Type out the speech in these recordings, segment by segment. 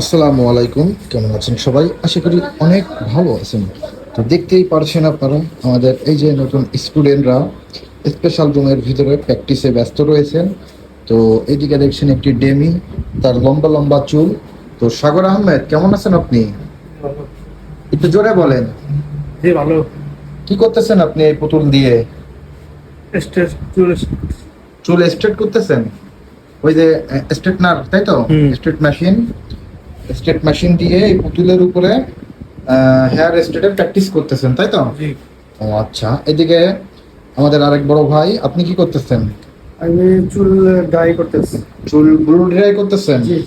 আসসালামু আলাইকুম, কেমন আছেন সবাই? আশা করি অনেক ভালো আছেন। তো দেখতেই পারছেন আপনারা আমাদের এই যে নতুন স্টুডেন্টরা স্পেশাল রুমের ভিতরে প্র্যাকটিসে ব্যস্ত রয়েছেন। তো এদিকে দেখছেন একটি ডেমি, তার লম্বা লম্বা চুল। তো সাগর আহমেদ, কেমন আছেন আপনি? ভালো। একটু জোরে বলেন। জি ভালো। কি করতেছেন আপনি এই পুতুল দিয়ে? স্টেজ চুল। চুল স্ট্রেট করতেছেন? ওই যে স্ট্রেটনার, তাই তো? হুম। স্ট্রেট মেশিন দিয়ে এই পুতুলের উপরে হেয়ার স্ট্রেটের প্র্যাকটিস করতেছেন, তাই তো? জি। ও আচ্ছা। এদিকে আমাদের আরেক বড় ভাই, আপনি কি করতেছেন? আমি চুল ডাই করতেছি। চুল ব্লু ড্রাই করতেছেন? জি।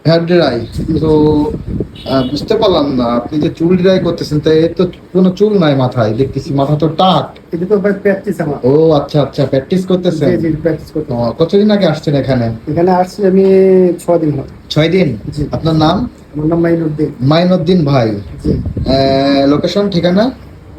Hair dry? তো বুঝতে পারলাম না, আপনি যে চুল ড্রাই করতেছেন তাই এর তো কোনো চুল নাই মাথায়, দেখতেছি মাথা তো টাক। এটা তো ভাই প্র্যাকটিস আমার। ও আচ্ছা আচ্ছা, প্র্যাকটিস করতেছেন। জি জি প্র্যাকটিস করতে। কতদিন আগে আসছেন এখানে? এখানে আসছি আমি 6 দিন হয়। 6 দিন? জি। আপনার নাম? আমার নাম মাইনুদ্দিন। মাইনুদ্দিন ভাই। জি। লোকেশন, ঠিকানা?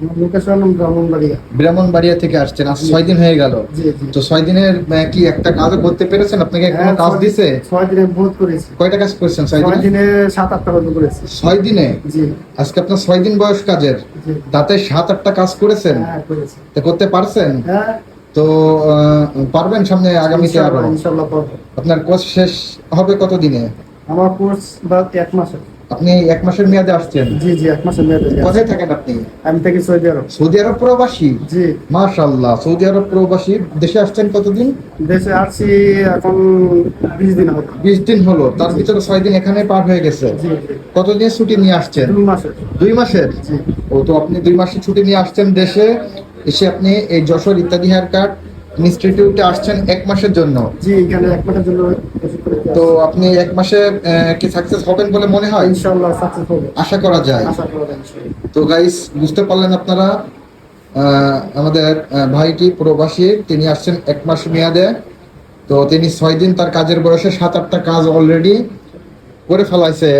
আমার লোকেশন ব্রাহ্মণবাড়িয়া। ব্রাহ্মণবাড়িয়া থেকে আসছেন, আজ জি। 6 দিন হয়ে গেল। জি জি। তো 6 দিনের কি একটা কাজও করতে পেরেছেন? আপনাকে কোনো হ্যাঁ, কাজ দিছে? 6 দিনে বহুত করেছি। কয়টা কাজ করেছেন 6 6 দিনে? দিনে 7-8টা মতো করেছি। 6 দিনে? জি আজকে আপনার 6 দিন বয়স কাজের, জি। তাতে 7-8টা কাজ করেছেন। হ্যাঁ করেছি। তো করতে পারছেন? হ্যাঁ। তো পারবেন সামনে আগামীতে আরো? ইনশাআল্লাহ পারবো। আপনার কোর্স শেষ হবে কত দিনে? আমার কোর্স বা 1 মাসের। আপনি 1 মাসের মেয়াদে আসছেন? জি জি 1 মাসের মেয়াদে। কোথায় থাকেন আপনি? আমি থাকি সৌদি আরব। সৌদি আরব প্রবাসী? জি। মাশাআল্লাহ, সৌদি আরব প্রবাসী। দেশে আসছেন কতদিন? দেশে আসছি এখন 20 দিন হবে। 20 দিন হলো, তার ভিতরে 6 দিন এখানে পার হয়ে গেছে। জি জি। কতদিন ছুটি নিয়ে আসছেন? 2 মাসের। 2 মাসের? জি। ও, তো আপনি 2 মাসের ছুটি নিয়ে আসছেন দেশে, এসে আপনি এই যশোর ইত্যাদি হেয়ার কাট ইনস্টিটিউটে আসছেন 1 মাসের জন্য। জি এখানে 1 মাসের জন্য প্রস্তুত করে দিয়েছি। তো আপনি 1 মাসে কি সাকসেস হবেন বলে মনে হয়? ইনশাআল্লাহ সাকসেস হবে। আশা করা যায়। আশা করা যায় ইনশাআল্লাহ। তো গাইস, বুঝতে পারলেন আপনারা, আমাদের ভাইটি প্রবাসী, তিনি আসছেন 1 মাস মেয়াদে। তো তিনি 6 দিন, তার কাজের বয়সে 7-8টা কাজ অলরেডি করে ফেলাইছে।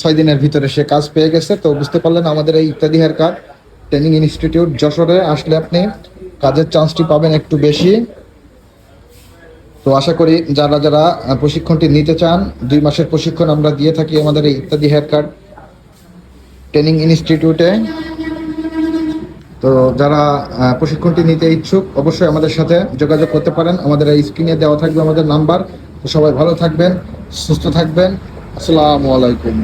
6 দিনের ভিতরে সে কাজ পেয়ে গেছে। তো বুঝতে পারলেন, আমাদের এই ইত্যাদি হেয়ার কাট ট্রেনিং ইনস্টিটিউট যশোরে আসলে আপনি কাজের চান্সটি পাবেন একটু বেশি। তো আশা করি যারা যারা প্রশিক্ষণটি নিতে চান, 2 মাসের প্রশিক্ষণ আমরা দিয়ে থাকি আমাদের এই ইত্যাদি হেয়ার কাট ট্রেনিং ইনস্টিটিউটে। তো যারা প্রশিক্ষণটি নিতে ইচ্ছুক, অবশ্যই আমাদের সাথে যোগাযোগ করতে পারেন। আমাদের এই স্ক্রিনে দেওয়া থাকবে আমাদের নাম্বার। তো সবাই ভালো থাকবেন, সুস্থ থাকবেন। আসসালামু আলাইকুম।